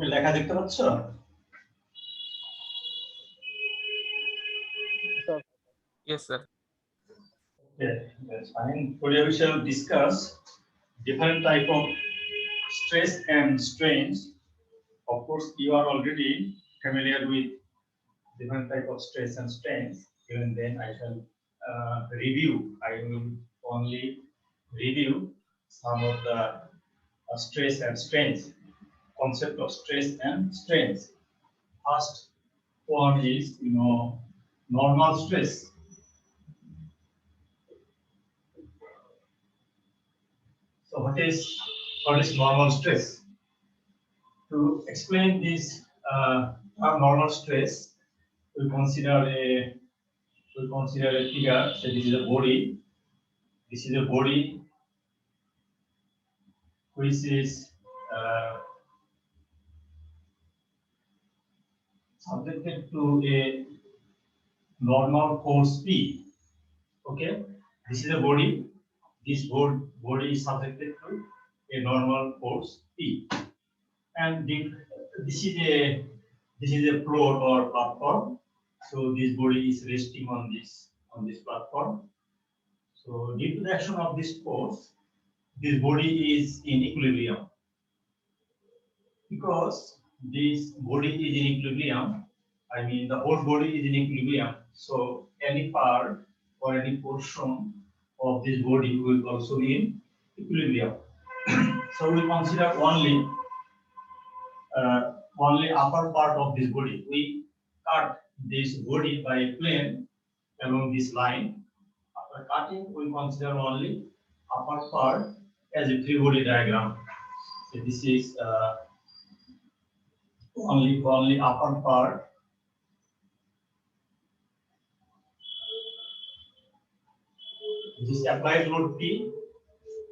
ওকে লেখা দেখতে পাচ্ছ? Yes, sir. Okay, that's fine. Today we shall discuss different type of stress and strains. Of course, you are already familiar with different type of stress and strains. Even then, I shall review. I will only review some of the stress and strains. Concept of stress and strains. First one is, normal stress. So what is normal stress? To explain this normal stress, we consider a figure. So this is a body. This is a body which is subjected to a normal force P. Okay, this is a body. This body is subjected to a normal force P, and this is a floor or platform. So this body is resting on this platform. So due to the action of this force, this body is in equilibrium. Because this body is in equilibrium, I mean the whole body is in equilibrium. So any part or any portion of this body will also be in equilibrium. So we consider only upper part of this body. We cut this body by a plane along this line. After cutting, we consider only upper part as a three-body diagram. So this is only upper part. This is applied load P.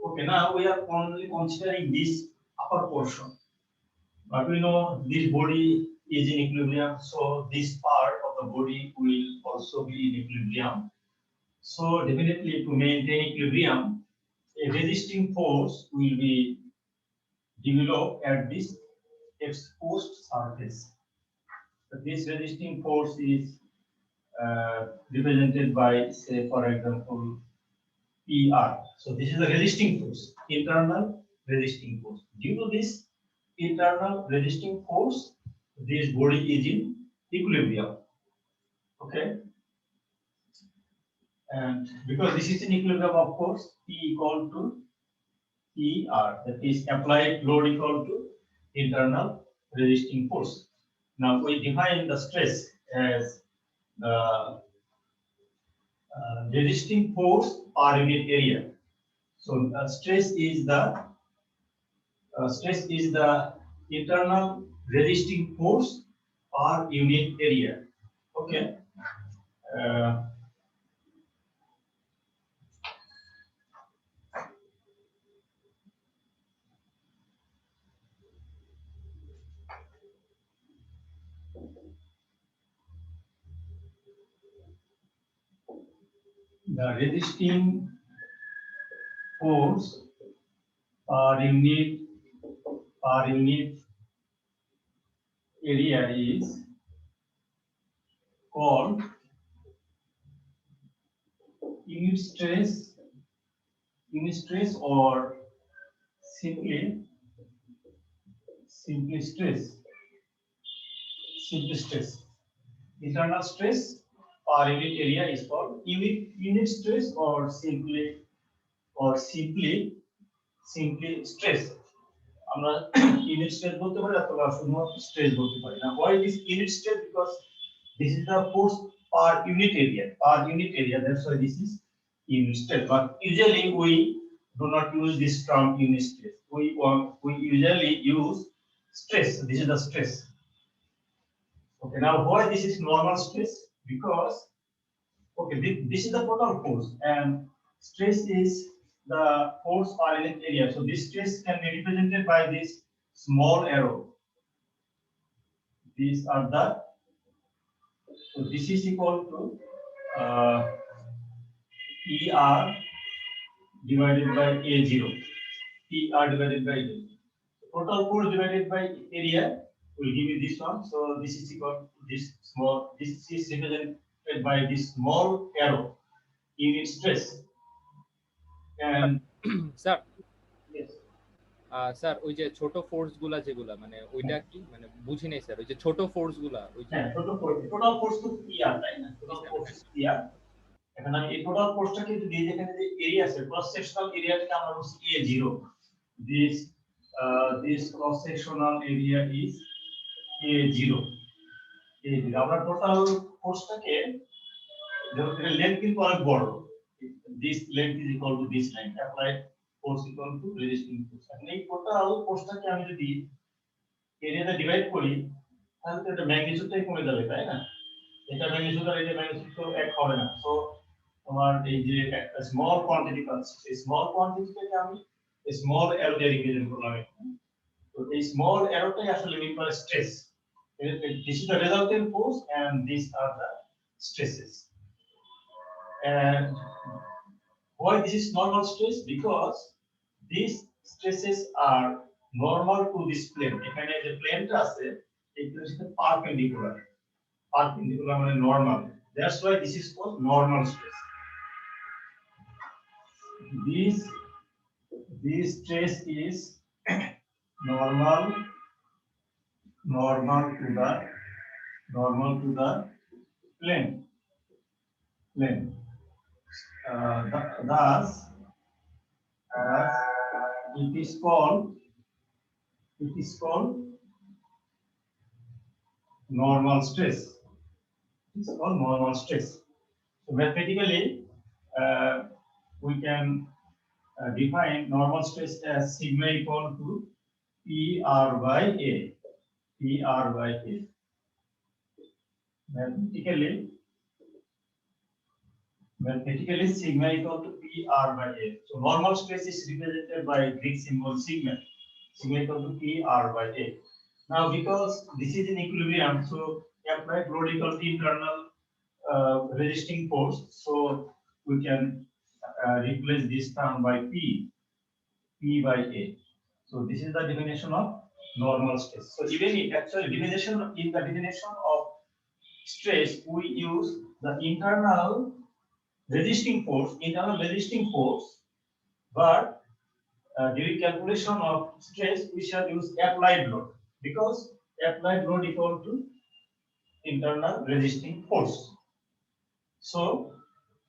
Okay, now we are only considering this upper portion. But we know this body is in equilibrium, so this part of the body will also be in equilibrium. So definitely to maintain equilibrium, a resisting force will be developed at this exposed surface. So this resisting force is represented by, say, for example, PR. So this is the resisting force, internal resisting force. Due to this internal resisting force, this body is in equilibrium. Okay. And because this is in equilibrium, of course, P equal to PR, that is applied load equal to internal resisting force. Now we define the stress as the resisting force per unit area. So stress is the internal resisting force per unit area. Okay. The resisting force per unit area is called unit stress or simply stress. Internal stress per unit area is called unit stress or simply stress. আমরা unit stress বলতে পারি অথবা শুধুমাত্র stress বলতে পারি না. Why this unit stress? Because this is the force per unit area. That's why this is unit stress. But usually we do not use this term unit stress. We usually use stress. This is the stress. Okay, now why this is normal stress? Because this is the total force and stress is the force per unit area. So this stress can be represented by this small arrow. These are the, so this is equal to ER divided by A0. ER divided by A0. Total force divided by area. will give you this one. So this is equal to this small. This is represented by this small arrow unit stress. And sir yes, sir ওই যে ছোট force গুলা যেগুলা মানে ওইটা কি মানে বুঝি নাই স্যার ওই যে ছোট ফোর্স গুলা ওই যে টোটাল ফোর্স তো পিআর তাই না? Total force PR. এখন আমি এই টোটাল ফোর্সটাকে যদি যেখানে যে এরিয়া আছে ক্রস সেকশনাল এরিয়াটাকে আমরা বলছি A0, this cross sectional area is A0, আমরা টোটাল ফোর্সটাকে যখন এর লেন্থ কিন্তু অনেক বড়, this length is equal to this length, applied force equal to resisting force। এখন এই টোটাল ফোর্সটাকে আমি যদি এরিয়াতে ডিভাইড করি তাহলে তো এটা ম্যাগনিটিউডটাই কমে যাবে তাই না? এটা ম্যাগনিটিউড আর এটা ম্যাগনিটিউড তো এক হবে না। সো তোমার এই যে একটা স্মল কোয়ান্টিটি পাচ্ছি, এই স্মল কোয়ান্টিটিটাকে আমি স্মল অ্যারো দিয়ে রিপ্রেজেন্ট করলাম এখানে। তো এই স্মল অ্যারোটাই আসলে মিন করে stress. This is the resultant force and these are the stresses. And why this is normal stress? Because these stresses are normal to this plane. এখানে যে প্লেনটা আছে এই প্লেনের সাথে পারপেন্ডিকুলার মানে normal. That's why this is called normal stress. This stress is normal to the plane. Thus it is called normal stress. It is called normal stress. So mathematically we can define normal stress as sigma equal to PR by A. Mathematically sigma equal to PR by A. So normal stress is represented by Greek symbol sigma equal to PR by A. Now because this is in equilibrium, so applied load equal to internal resisting force, so we can replace this term by P by A. So this is the definition of normal stress. So even in actually the definition of stress, we use the internal resisting force, but during calculation of stress we shall use applied load, because applied load equal to internal resisting force. So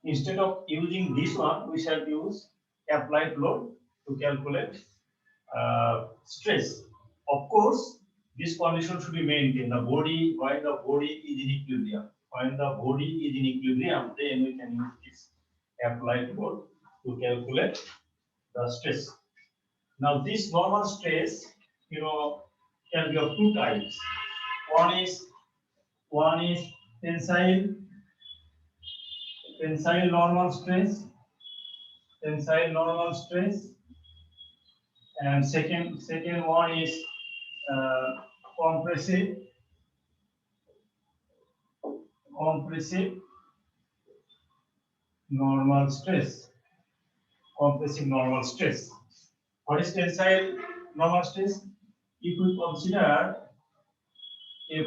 instead of using this one, we shall use applied load to calculate stress. Of course, this condition should be maintained. While the body is in equilibrium. Then we can use this applied load to calculate the stress. Now, this normal stress, can be of two types. One is tensile normal stress, and second one is compressive normal stress. What is tensile normal stress? If we consider a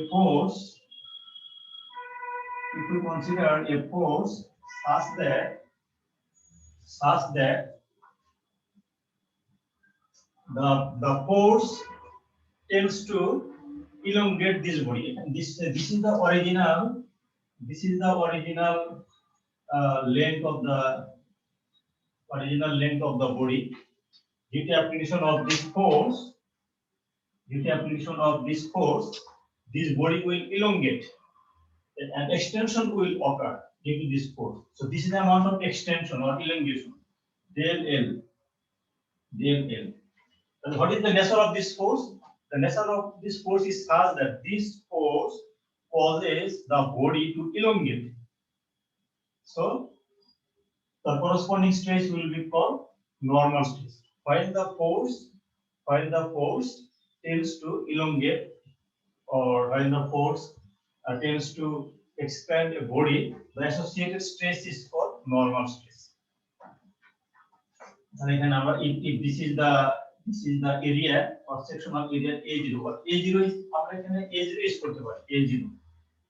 force such that the force tends to elongate this body, and this is the original length of the body. Due to application of this force, this body will elongate, and extension will occur due to this force. So this is the amount of extension or elongation, del L. And what is the nature of this force? The nature of this force is such that this force causes the body to elongate. So the corresponding stress will be called normal stress. While the force tends to elongate, or while the force tends to expand a body, the associated stress is called normal stress. And if this is the This is the area or sectional area A0. But A0 is আমরা এখানে A0 is করতে পারি A0.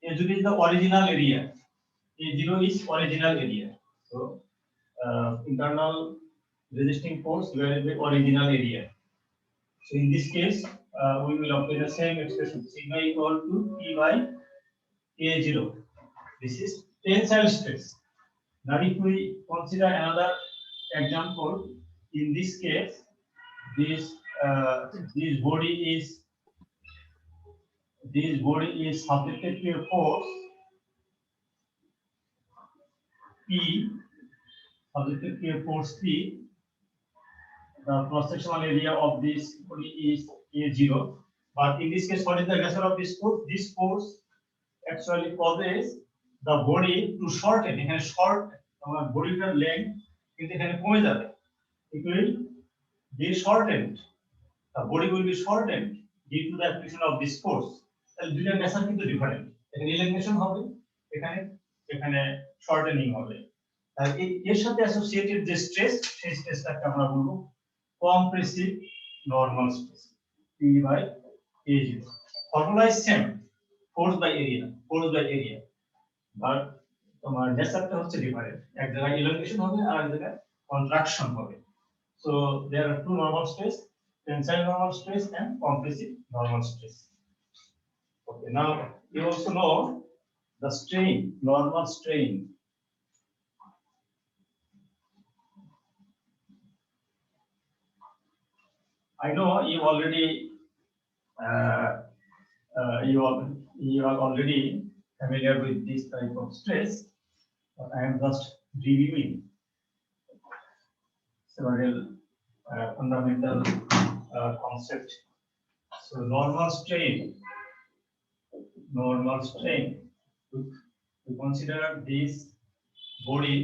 A0 is the original area. A0 is original area. So internal resisting force divided by original area. So in this case, we will obtain the same expression sigma equal to P by A0. This is tensile stress. Now, if we consider another example, in this case, this body is subjected to a force P, subjected to a force P. The cross-sectional area of this body is A0. But in this case, what is the nature of this force? This force actually causes the body to shorten. It can short our body's length. It can কমে যাবে. It will be shortened. The body will be shortened due to the application of this force. তাহলে দুইটা nature কিন্তু different. এখানে ইলাংগেশন হবে, এখানে shortening হবে। আর এর সাথে অ্যাসোসিয়েটেড যে স্ট্রেস, সেই স্ট্রেসটাকে আমরা বলবো compressive normal stress P by A0. Formula is same, force by area, but তোমার নেচারটা হচ্ছে ডিফারেন্ট। এক জায়গায় ইলাংগেশন হবে আর এক জায়গায় কন্ট্রাকশন হবে। So there are two normal stress, tensile normal stress and compressive normal stress. Okay, now you also know the strain, normal strain. I know you already you are already familiar with this type of stress, but I am just reviewing several fundamental concept. So normal strain. We consider this body.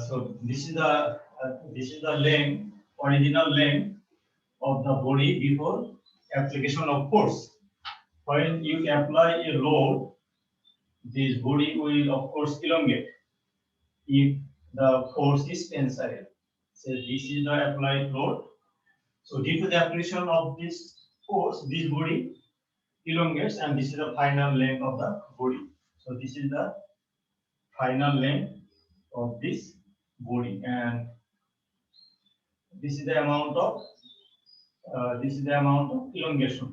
So this is the length, original length of the body before application of force. When you apply a load, this body will of course elongate if the force is tensile. So this is the applied load. So due to the application of this force, this body elongates, and this is the final length of the body. So this is the final length of this body, and this is the amount of elongation,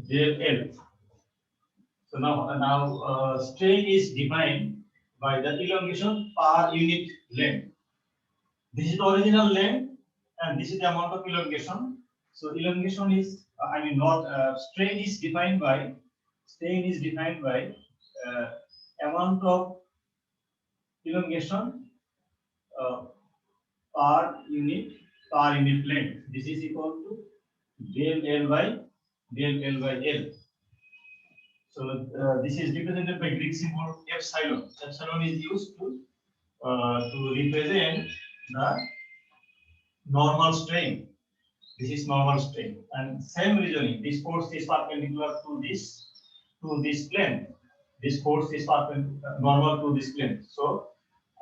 del L. So now strain is defined by the elongation per unit length. This is the original length, and this is the amount of elongation. So elongation is, strain is defined by amount of elongation per unit length. This is equal to del L by L. So this is represented by Greek symbol epsilon. Epsilon is used to represent the normal strain. This is normal strain, and same reasoning. This force is perpendicular to this plane. This force is normal to this plane. So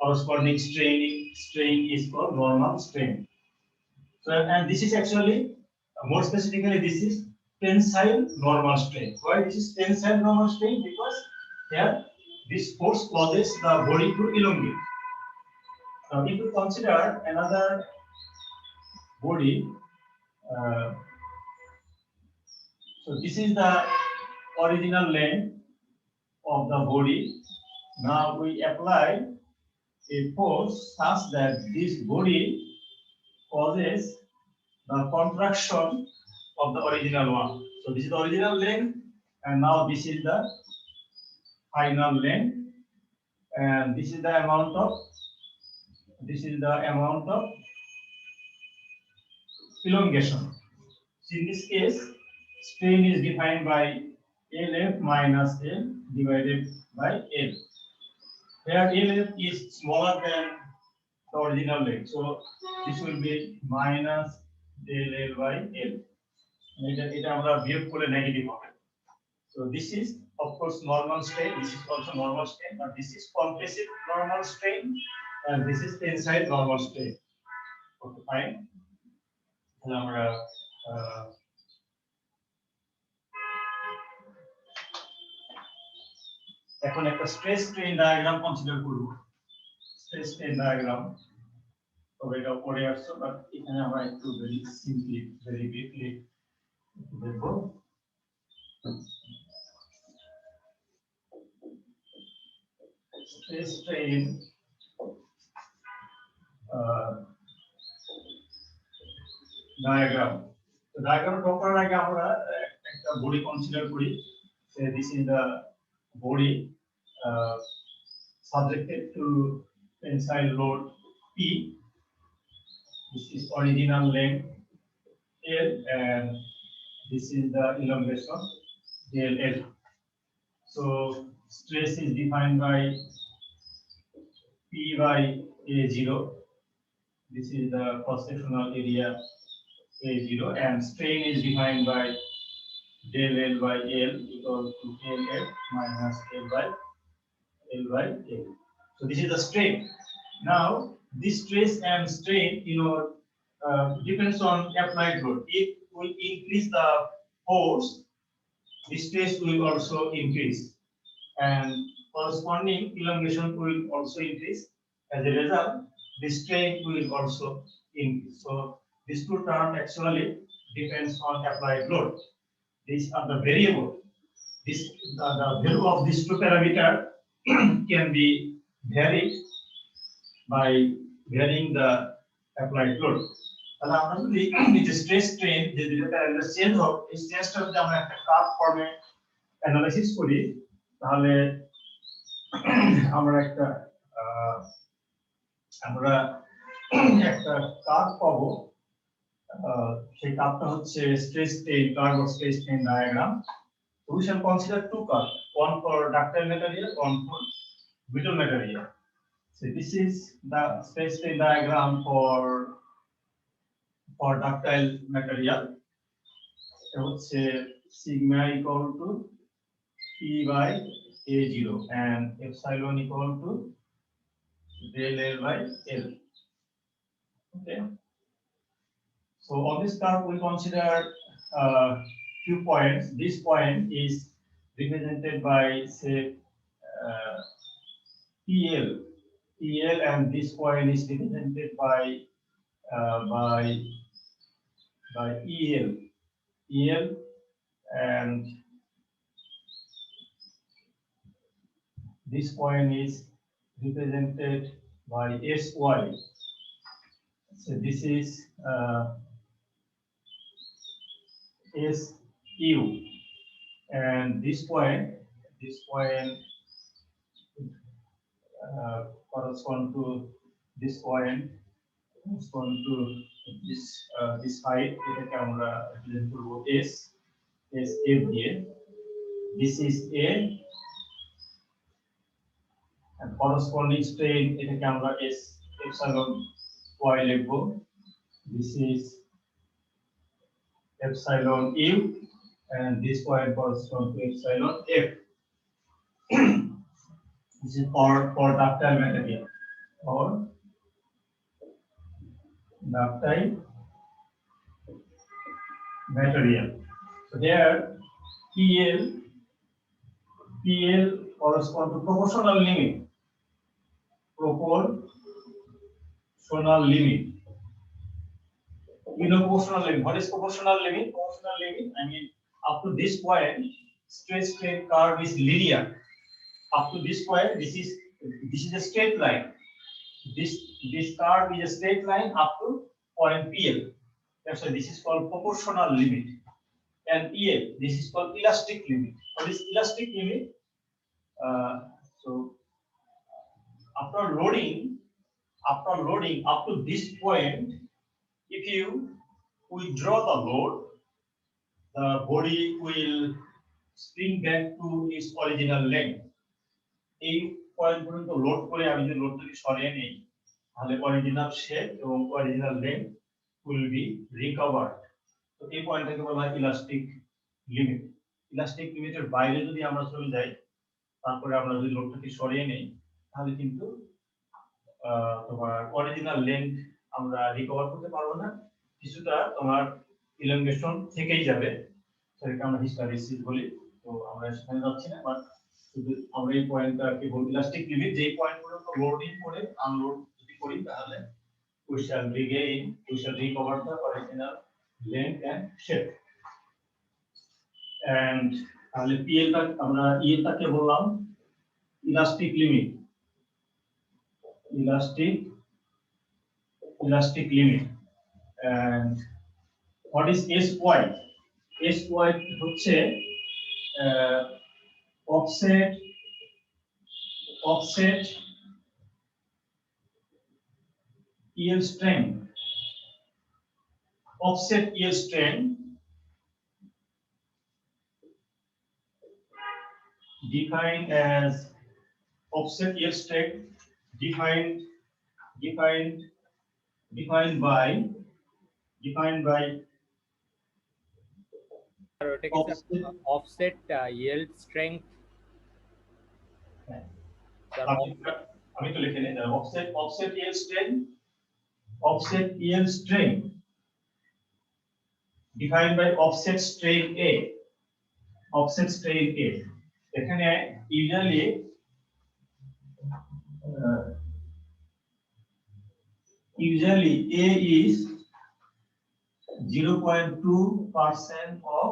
corresponding strain is called normal strain. So, and this is actually more specifically, this is tensile normal strain. Why this is tensile normal strain? Because here this force causes the body to elongate. Now, if we consider another body, so this is the original length of the body. Now we apply a force such that this body causes the contraction of the original one. So this is the original length, and now this is the final length, and this is the amount of elongation. So in this case, strain is defined by LF minus L divided by L. Where LF is smaller than the original length, so this will be minus del L by L. এটা আমরা বিয়োগ করে negative হবে। So this is of course normal strain. This is also normal strain, but this is compressive normal strain, and this is tensile normal strain. Okay, fine. তাহলে আমরা এখন একটা stress strain diagram consider করব। Stress strain diagram তবে এটা পরে আসছে, but এখানে আমরা একটু ভেরি সিম্পলি ভেরি ব্রিফলি দেখব। Stress strain diagram. তো ডায়াগ্রাম ড্র করার আগে আমরা একটা বডি কনসিডার করি। This is the body subjected to tensile load P. This is original length L, and this is the elongation DL. So stress is defined by P by A0. This is the cross-sectional area A0, and strain is defined by del L by L equal to LL minus L by L. So this is the strain. Now this stress and strain, depends on applied load. If we increase the force, the stress will also increase, and corresponding elongation will also increase. As a result, the strain will also increase. So these two terms actually depends on applied load. These are the variable. The value of these two parameter can be varied by varying the applied load. তাহলে আমরা যদি এই যে stress strain যে দুটো parameter change হোক, এই চেঞ্জটা যদি আমরা একটা কার্ভ ফর্মে অ্যানালাইসিস করি, তাহলে আমরা একটা কার্ভ পাবো। সেই কার্ভটা হচ্ছে stress strain curve or stress strain diagram. We shall consider two curves, one for ductile material, one for brittle material. So this is the stress strain diagram for ductile material. It would say sigma equal to P by A0 and epsilon equal to del L by L. Okay. So on this curve we consider few points. This point is represented by say PL, and this point is represented by EL, and this point is represented by SY. So this is SU, and this point correspond to this point, correspond to this height. এটাকে আমরা represent করব S F দিয়ে. This is A, and corresponding strain এটাকে আমরা S epsilon Y লিখব. This is epsilon U, and this point corresponds to epsilon F. This is for ductile material, or ductile material. So here PL correspond to proportional limit. Proportional limit. You know proportional limit. What is proportional limit? Proportional limit, I mean, up to this point, stress strain curve is linear. Up to this point, this is a straight line. This curve is a straight line up to point PL. That's why this is called proportional limit. And EL, this is called elastic limit. What is elastic limit? So after loading up to this point, if you withdraw the load, the body will spring back to its original length. এই point পর্যন্ত load করে আমি যদি লোডটাকে সরিয়ে নেই, তাহলে original shape এবং original length will be recovered. তো এই পয়েন্টটাকে বলা হয় ইলাস্টিক লিমিট। ইলাস্টিক লিমিটের বাইরে যদি আমরা চলে যাই, তারপরে আমরা যদি লোডটাকে সরিয়ে নেই, তাহলে কিন্তু তোমার অরিজিনাল লেন্থ আমরা রিকভার করতে পারবো না, কিছুটা তোমার ইলংগেশন থেকেই যাবে, সেটাকে আমরা হিস্টেরিসিস বলি। তো আমরা সেখানে যাচ্ছি না, বাট শুধু আমরা এই পয়েন্টটা কেবল ইলাস্টিক লিমিট, যেই পয়েন্টগুলো লোডিং করে আনলোড যদি করি তাহলে we shall recover the original length and shape. And তাহলে PL টা আমরা টাকে বললাম elastic limit, elastic limit. And what is SY? SY হচ্ছে offset yield strength, offset yield strength defined as offset yield strength defined by আর ওটা কি sir offset yield strength sir আমি তো লিখে নিই offset yield strength defined by offset strain A, এখানে usually A is 0.2% of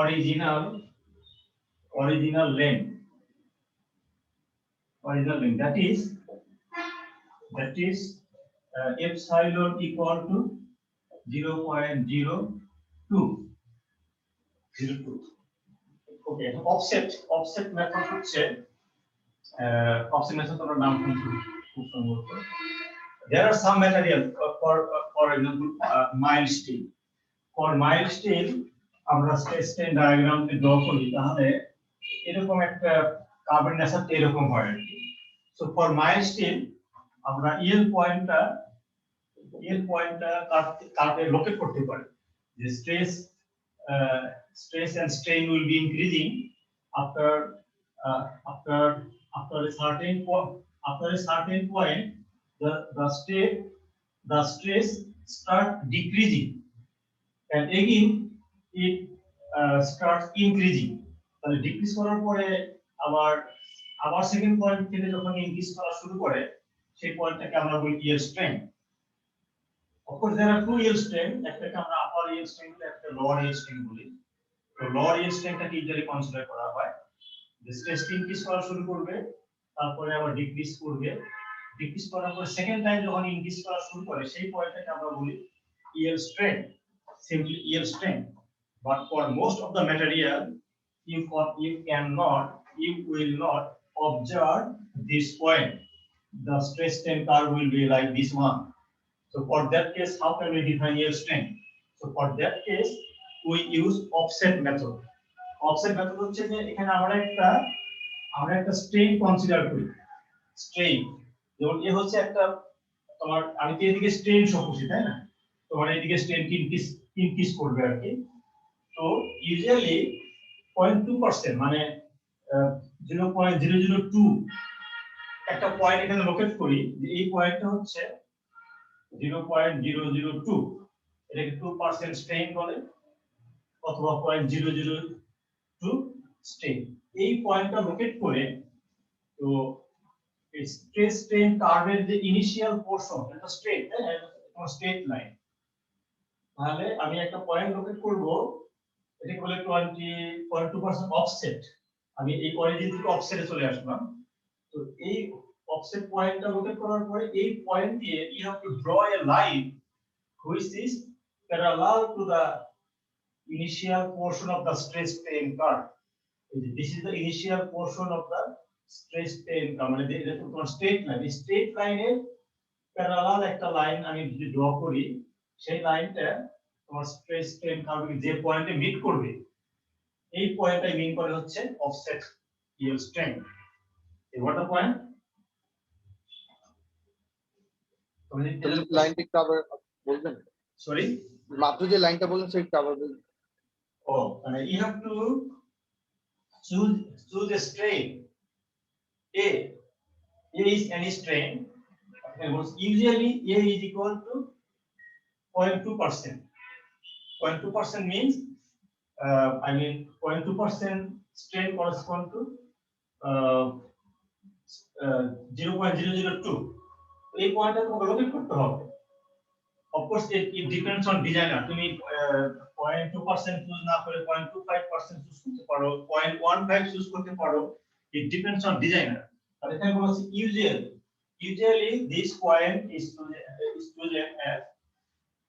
original length. That is epsilon equal to 0.02. Okay, offset method হচ্ছে offset method আমরা নাম শুনছি খুব সম্ভবত। There are some materials for example mild steel. For mild steel আমরা stress strain diagram তে draw করি তাহলে এরকম একটা কার্বন নেচার এরকম হয় আর কি। So for mild steel আমরা yield পয়েন্টটা কার্ভে লোকেট করতে পারি যে stress and strain will be increasing after a certain point the stress start decreasing and again it starts increasing. তাহলে ডিক্রিজ করার পরে আবার সেকেন্ড পয়েন্ট থেকে যখন ইনক্রিজ করা শুরু করে সেই পয়েন্টটাকে আমরা বলি yield strength. Of course there are two yield strength, একটাকে আমরা upper yield strength একটা lower yield strength বলি। তো lower yield strengthটাকে ইউজুয়ালি কনসিডার করা হয় যে স্ট্রেস ইনক্রিজ করা শুরু করবে তারপরে আবার ডিক্রিজ করার পর সেকেন্ড টাইম যখন ইনক্রিজ করা শুরু করে সেই পয়েন্টটাকে আমরা বলি yield strength, simply yield strength. But for most of the material you will not observe this point. The stress strain curve will be like this one. So for that case, how can we define yield strength? So for that case, we use offset method. Offset method হচ্ছে যে এখানে আমরা একটা strain consider করি। strain যেমন এ হচ্ছে একটা তোমার আমি তো এদিকে strain শো করছি তাই না, তোমার এদিকে strain কি ইনক্রিজ করবে আর কি। তো ইউজুয়ালি 0.2% মানে 0.002 একটা পয়েন্ট এখানে লোকেট করি যে এই পয়েন্টটা হচ্ছে 0.002, এটাকে 2% স্ট্রেইন বলে অথবা 0.002 স্ট্রেইন। এই পয়েন্টটা লোকেট করে তো এই স্ট্রেস স্ট্রেইন কার্ভের যে ইনিশিয়াল পোরশন এটা স্ট্রেট তাই না, এটা স্ট্রেট লাইন। তাহলে আমি একটা পয়েন্ট লোকেট করব, এটাকে বলে 20.2% অফসেট। আমি এই অরিজিন থেকে অফসেটে চলে আসলাম। তো এই offset পয়েন্টটা লোকেট করার পরে এই পয়েন্ট দিয়ে you have to draw a line which is parallel to the initial portion of the stress strain curve. This is the initial portion of the stress strain curve, মানে এটা তোমার straight line. এই straight লাইনের parallel একটা line আমি যদি draw করি সেই লাইনটা তোমার স্ট্রেস স্ট্রেন কার্ভে যে পয়েন্টে মিট করবে এই পয়েন্টটাই মিন করে হচ্ছে offset yield strength. What the point? লাইনটা একটু আবার বলবেন? সরি, মাত্র যে লাইনটা বললেন সেটা আবার বলবেন। মানে you have to choose a strain. A is any strain. Usually A is equal to 0.2%. 0.2% means 0.2% strain correspond to 0.002. এই পয়েন্টটা তোমাকে লোকেট করতে হবে। Of course, it depends on designer. তুমি 0.2% চুজ না করে 0.25% চুজ করতে পারো, 0.15 চুজ করতে পারো। It depends on designer. আর এখানে বলা আছে usually this point is chosen as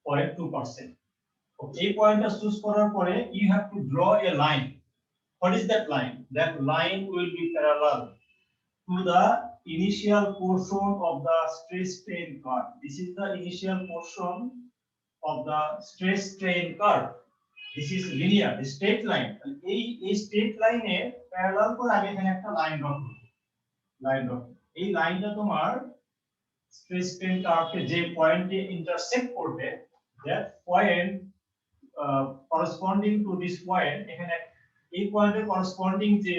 0.2%. এই পয়েন্টটা চুজ করার পরে you have to draw a line. What is that line? That line will be parallel to the initial portion of the stress strain curve. This is the initial portion of the stress strain curve. This is linear, the straight line. এই straight line এ parallel করে আমি এখানে একটা line draw করব। এই লাইনটা তোমার stress strain curve কে যে পয়েন্টে ইন্টারসেক্ট করবে, that point corresponding to this point, এখানে এই পয়েন্টে corresponding যে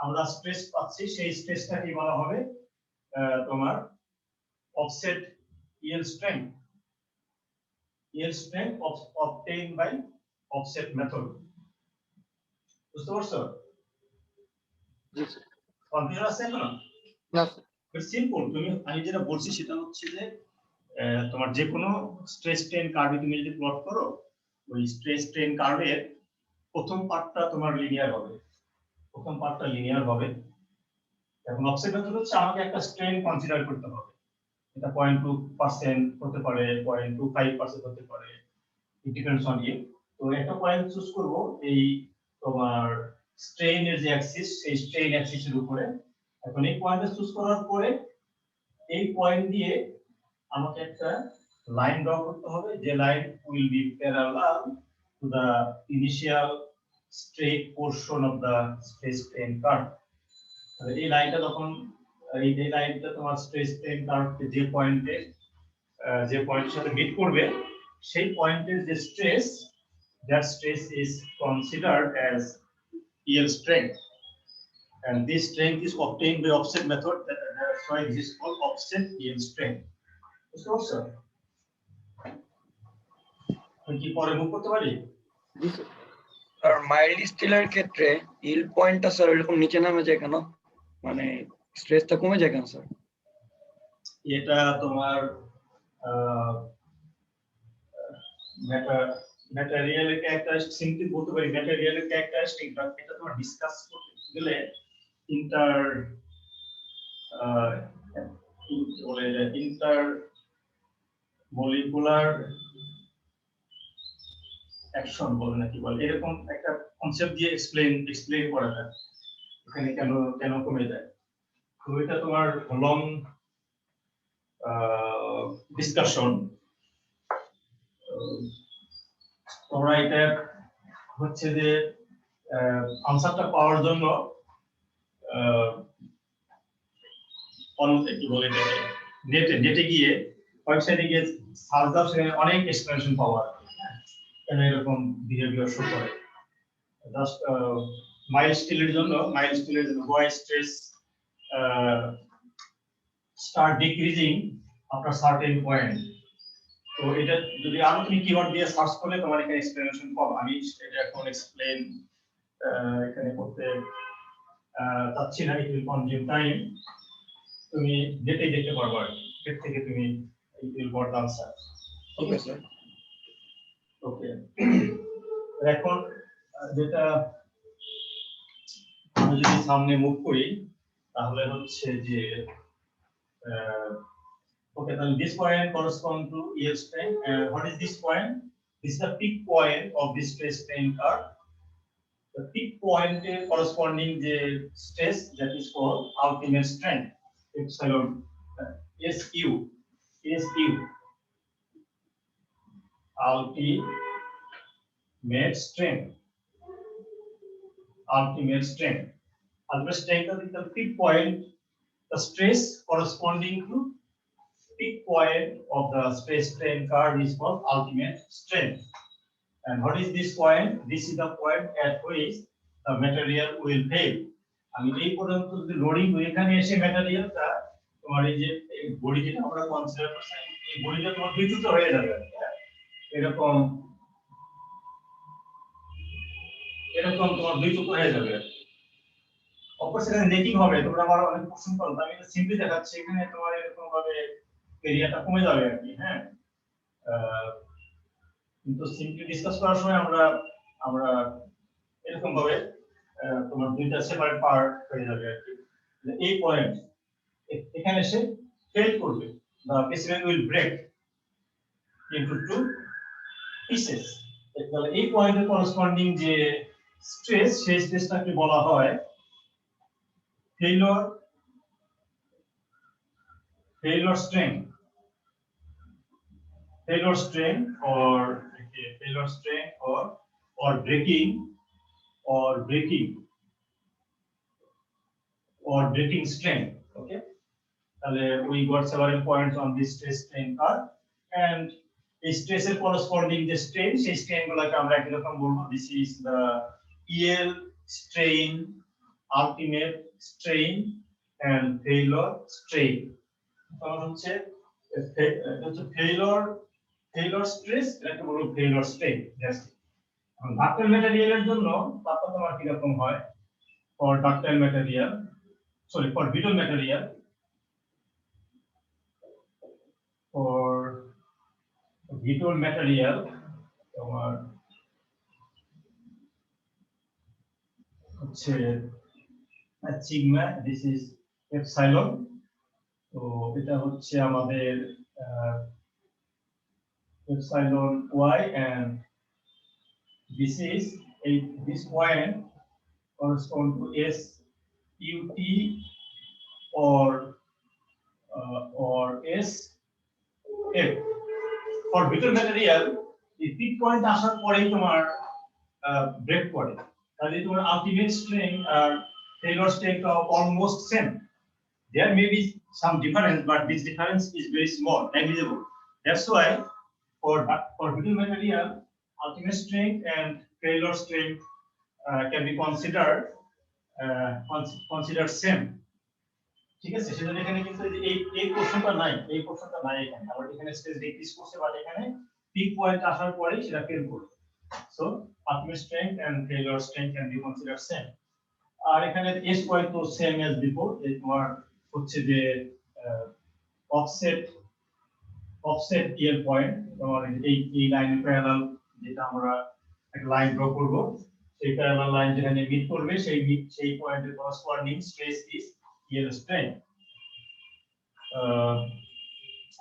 আমরা স্ট্রেস পাচ্ছি সেই স্ট্রেসটাকে বলা হবে তোমার offset yield strength obtained by offset method. বুঝতে পারছো? জি স্যার। কনফিউশন আছে না? না স্যার। It's simple. আমি যেটা বলছি সেটা হচ্ছে যে তোমার যে কোনো স্ট্রেস স্ট্রেন কার্ভে তুমি যদি প্লট করো, ওই স্ট্রেস স্ট্রেন কার্ভের প্রথম পার্টটা তোমার লিনিয়ার হবে। এখন অফসেট মেথড হচ্ছে আমাকে একটা স্ট্রেন কনসিডার করতে হবে। এটা 0.2% হতে পারে, 0.25% হতে পারে, ইট ডিপেন্ডস অন ইউ। তো একটা পয়েন্ট চুজ করব এই তোমার স্ট্রেইনের যে অ্যাক্সিস, সেই স্ট্রেইন অ্যাক্সিসের উপরে। এখন এই পয়েন্টটা চুজ করার পরে এই পয়েন্ট দিয়ে আমাকে একটা লাইন ড্র করতে হবে, যে line will be parallel to the initial straight portion of the stress strain curve. এই লাইনটা যখন এই লাইনটা তোমার স্ট্রেস স্ট্রেন কার্ভে যে পয়েন্টের সাথে মিট করবে, সেই পয়েন্টের যে stress, that stress is considered as yield strength, and this strength is obtained by offset method. That's why this is called offset yield strength. So sir, কি পরে মুভ করতে পারি? জি স্যার। আর মাইল্ড স্টিলের ক্ষেত্রে ইল্ড পয়েন্টটা স্যার এরকম নিচে নামে যায় কেন? মানে স্ট্রেসটা কমে যায় কেন স্যার? এটা তোমার ম্যাটেরিয়ালের ক্যারেক্টারিস্টিক, সিম্পলি বলতে পারি ম্যাটেরিয়ালের ক্যারেক্টারিস্টিক, বাট এটা তোমার ডিসকাস করতে গেলে ইন্টার মলিকুলার অ্যাকশন বলে নাকি বলে, এরকম একটা কনসেপ্ট দিয়ে এক্সপ্লেইন করা যায় এখানে কেন কমে যায়। তো এটা তোমার লং ডিসকাশন। তোমরা এটা হচ্ছে যে আনসারটা পাওয়ার জন্য কি বলে নেটে গিয়ে ওয়েবসাইটে গিয়ে সার্চ দাও, সেখানে অনেক এক্সপ্লেনেশন পাওয়া যায় কেন এরকম বিহেভিয়ার শো করে। জাস্ট মাইল্ড স্টিলের জন্য why stress start decreasing after certain point. তো এটা যদি আরো তুমি কিওয়ার্ড দিয়ে সার্চ করলে তোমার এখানে এক্সপ্লেনেশন পাবো। আমি এটা এখন এক্সপ্লেইন এখানে করতে চাচ্ছি না, ইট উইল কনজিউম টাইম। তুমি যেটাই দেখতে পারবে এর থেকে তুমি it will got the answer. Okay sir. Okay, এখন যেটা আমি যদি সামনে মুভ করি তাহলে হচ্ছে যে okay, then this point corresponds to yield strength. What is this point? This is the peak point of this stress strain curve. The peak point corresponding the stress, that is called ultimate strength. Epsilon SU. Ultimate strength. Ultimate strength is the peak point. The stress corresponding to peak point of the stress strain curve is called ultimate strength. And what is this point? This is the point at which the material will fail. আমি এই পর্যন্ত যদি loading এখানে এসে ম্যাটেরিয়ালটা তোমার এই যে body যেটা আমরা কনসিডার করছি এই বডিটা তোমার বিচ্যুত হয়ে যাবে আর কি, হ্যাঁ? এরকম এরকম তোমার বিচ্যুত হয়ে যাবে আর কি। অবশ্যই সেখানে নেকিং হবে, তোমরা আমার অনেক কোশ্চেন করো, আমি এটা সিম্পলি দেখাচ্ছি, এখানে তোমার এরকম ভাবে এরিয়াটা কমে যাবে আর কি, হ্যাঁ। কিন্তু সিম্পলি ডিসকাস করার সময় আমরা আমরা এরকম ভাবে তোমার দুইটা সেপারেট পার্ট হয়ে যাবে আর কি। এই পয়েন্ট এখানে এসে ফেল করবে, the specimen will break into two pieces। তাহলে এই পয়েন্টের করেসপন্ডিং যে স্ট্রেস, সেই স্ট্রেসটাকে বলা হয় failure strain, failure strain or failure strain or breaking strain, okay। তাহলে we got several points on this stress strain curve, and এই stress এর corresponding যে strain, সেই strain গুলোকে আমরা একই রকম বলবো, this is the EL strain, ultimate strain and failure strain। তাহলে হচ্ছে failure stress, এটাকে বলবো failure strain। ডাক্টাইল ম্যাটেরিয়ালের জন্য তারপর তোমার কি রকম হয়, for ductile material, sorry, for brittle material, তোমার হচ্ছে সিগমা, দিস ইজ এপসাইলন। তো এটা হচ্ছে আমাদের epsilon y, and this point correspond to s ut or s f। for brittle material এই পিক পয়েন্ট আসার পরেই তোমার ব্রেক করে, তাহলে তোমার আলটিমেট স্ট্রেন আর ফেইলিওর স্ট্রেনটা almost same. there may be some difference, but this difference is very small, negligible. That's why for brittle material, ultimate strength and failure strength can be considered same। ঠিক আছে, সেজন্য এখানে কিন্তু এই কোশ্চেনটা নাই, এখানে আবার এখানে স্ট্রেস ডিক্রিজ করছে, বাট এখানে পিক পয়েন্ট আসার পরেই সেটা ফেল করবে। So ultimate strength and failure strength can be considered same। আর এখানে s পয়েন্ট তো সেম অ্যাজ বিফোর, এই তোমার হচ্ছে যে অফসেট EL পয়েন্ট, তোমার এই লাইনের প্যারালাল, যেটা আমরা একটা লাইন ড্র করব, সেই প্যারালাল লাইন যেখানে মিট করবে সেই পয়েন্টের corresponding stress is EL strain.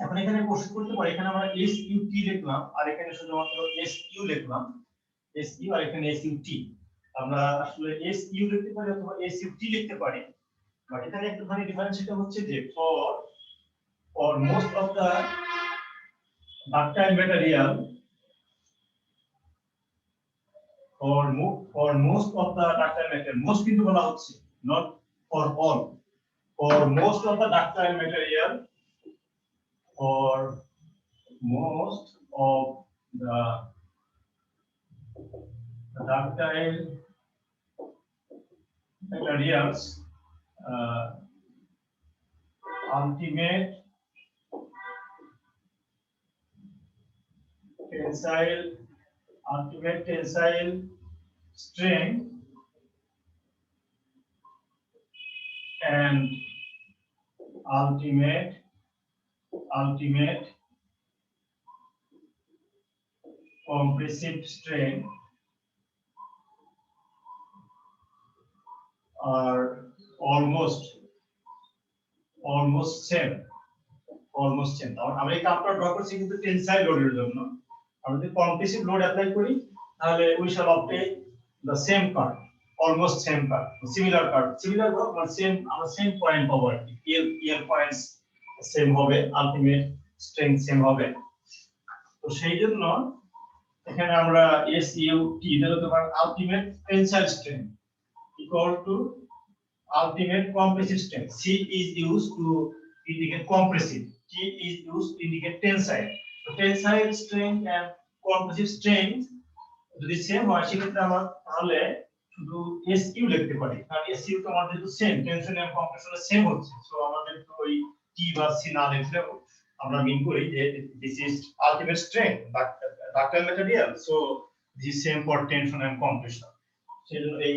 এখন এখানে কোশ্চেন করতে পারি, এখানে আমরা SUT লিখলাম আর এখানে শুধুমাত্র SU লিখলাম, SU আর এখানে SUT। আমরা আসলে SU লিখতে পারি অথবা SUT লিখতে পারি, বাট এখানে একটুখানি ডিফারেন্স এটা হচ্ছে যে for most of the ductile material, most কিন্তু বলা হচ্ছে, not for all, for most of the ductile material, for most of the ductile materials, ultimate tensile strength and ultimate compressive strength are almost same। আমরা এই কাপটা draw করছি কিন্তু tensile লোডের জন্য। আমরা যদি কম্প্রেসিভ লোড অ্যাপ্লাই করি তাহলে we shall obtain the same curve, almost same curve, similar মানে আমরা সেম পয়েন্ট পাবো আর কি। EL পয়েন্টস সেম হবে, আলটিমেট স্ট্রেংথ সেম হবে। তো সেই জন্য এখানে আমরা SUT, এটা তোমার ultimate tensile strength equal to ultimate compressive strength। C is used to indicate compressive, T is used to indicate tensile। So tensile strength and compressive strength যদি সেম হয় সেক্ষেত্রে আমরা তাহলে শুধু SU লিখতে পারি, কারণ SU তো আমাদের তো সেম, টেনশন এবং কম্প্রেশন সেম হচ্ছে। সো আমাদের তো ওই টি বা সি না লিখলে আমরা মিন করি যে this is ultimate strength ductile material, so this same for tension and compression. সেজন্য এই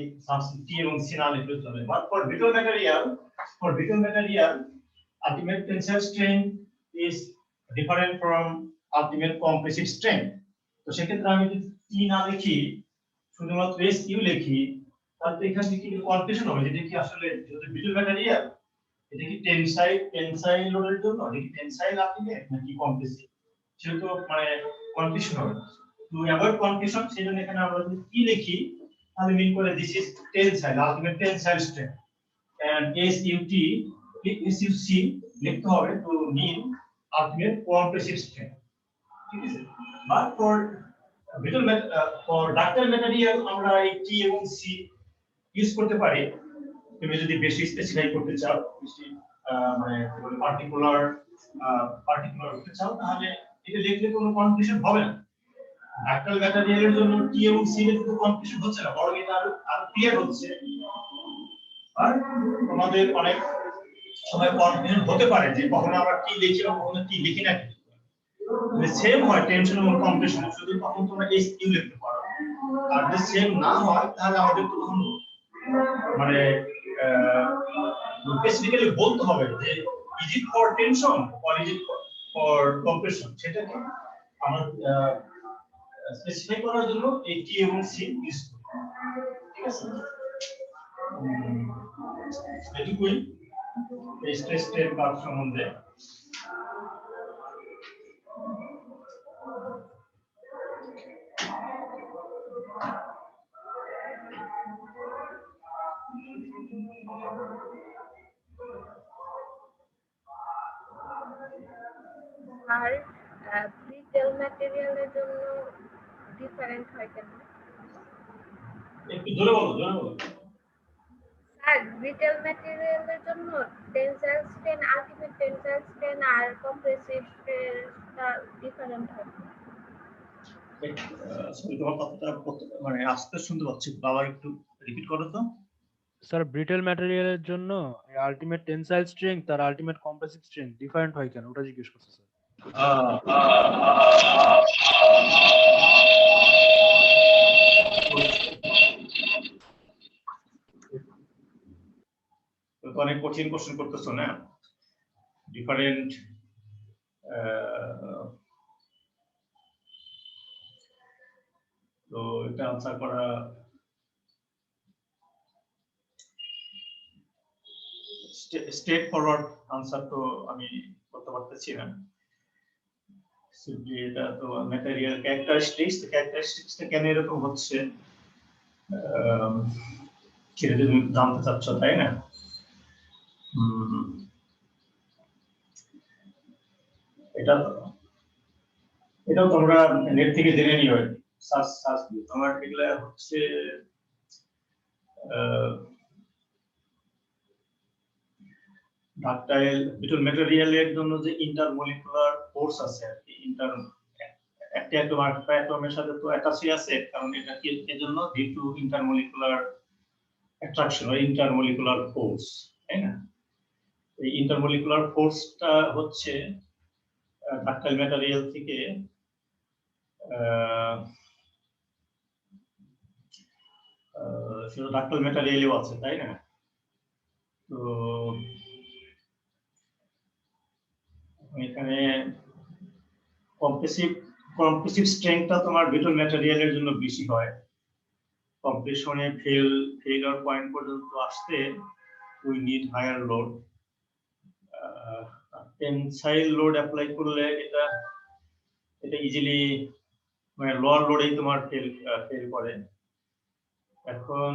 টি এবং সি না লিখলে চলে। But for brittle material ultimate tensile strength is different from ultimate compressive strength. তো সেক্ষেত্রে আমি যদি টি না লিখি, শুধুমাত্র এস ইউ লিখি, তাহলে এখান থেকে কনফিউশন হবে যেটা কি আসলে যদি brittle material এটা কি টেনসাইল লোডের জন্য, এটা কি টেনসাইল আলটিমেট নাকি কম্প্রেসিভ, সেটা তো মানে কনফিউশন হবে। টু অ্যাভয়েড কনফিউশন সেজন্য এখানে আমরা যদি কি লিখি তাহলে মিন করে this is tensile ultimate tensile strength, and SUT SUC লিখতে হবে টু মিন আলটিমেট compressive strength, ঠিক আছে। বাট ফর ডাক্টাইল ম্যাটেরিয়াল আমরা এই টি এবং সি ইউজ করতে পারি। তুমি যদি বেশি স্পেসিফাই করতে চাও, বেশি মানে পার্টিকুলার করতে চাও, তাহলে এটা লিখলে কোনো কনফিউশন হবে না। ডাক্টাইল ম্যাটেরিয়ালের জন্য টি এবং সি এর কোনো কনফিউশন হচ্ছে না, বরং এটা আরো ক্লিয়ার হচ্ছে। আর তোমাদের অনেক সময় কনফিউশন হতে পারে যে কখনো আমরা টি লিখি এবং কখনো টি লিখি না, সেম হয় টেনশন এবং কম্প্রেশন, শুধু তখন তোমরা এস ইউ লিখতে পারো। আর যদি সেম না হয় তাহলে আমাদের তখন মানে স্পেসিফিক্যালি বলতে হবে যে is it for tension or is it for compression, সেটাকে আমরা স্পেসিফাই করার জন্য এই টি এবং সি ইউজ করি, ঠিক আছে। এটুকুই এই স্ট্রেস স্ট্রেন কার্ভ সম্বন্ধে। আর ব্রিটেল ম্যাটেরিয়ালের জন্য ডিফারেন্ট হয় কেন? একটু জোরে বলো, জোরে বলো। আর ব্রিটেল ম্যাটেরিয়ালের জন্য tensile strain, ultimate tensile strain আর কম্প্রেসিভ স্ট্রেনটা ডিফারেন্ট হয়। সরি, তোমার কথাটা মানে আস্তে শুনতে পাচ্ছি, আবার একটু রিপিট করো তো। স্যার ব্রিটেল ম্যাটেরিয়ালের জন্য আলটিমেট টেনসাইল স্ট্রেংথ আর আলটিমেট কম্প্রেসিভ স্ট্রেংথ ডিফারেন্ট হয় কেন, ওটা জিজ্ঞেস করছে স্যার। তো অনেক কঠিন কোশ্চেন করতেছো না, ডিফারেন্ট তো এটা আনসার করা স্ট্রেট ফরওয়ার্ড আনসার তো আমি করতে পারতেছি না। সিম্পলি এটা তো ম্যাটেরিয়াল ক্যারেক্টারিস্টিক্সটা কেন এরকম হচ্ছে সেটা তুমি জানতে চাচ্ছ, তাই না? এটাও তোমরা নেট থেকে জেনে নিও, সার্চ দিয়ে। তোমার এগুলা হচ্ছে ডাক্টাইল ব্রিটল ম্যাটেরিয়ালের জন্য যে ইন্টারমলিকুলার ফোর্স আছে আর কি, একটা অ্যাটমের সাথে তো অ্যাটাচই আছে, কারণ এটা কি এর জন্য ডিউ টু ইন্টারমলিকুলার অ্যাট্রাকশন বা ইন্টারমলিকুলার ফোর্স, তাই না? এই ইন্টারমলিকুলার ফোর্সটা হচ্ছে ডাক্টাইল ম্যাটেরিয়াল থেকে শুধু ডাক্টাইল ম্যাটেরিয়ালও আছে, তাই না? তো এখানে কম্প্রেসিভ স্ট্রেংথটা তোমার ব্রিটল ম্যাটেরিয়ালের জন্য বেশি হয়। কম্প্রেশনে ফেইলিওর পয়েন্ট পর্যন্ত আসতে we need higher load. Tensile load apply করলে এটা ইজিলি মানে লোয়ার লোডেই তোমার ফেল করে। এখন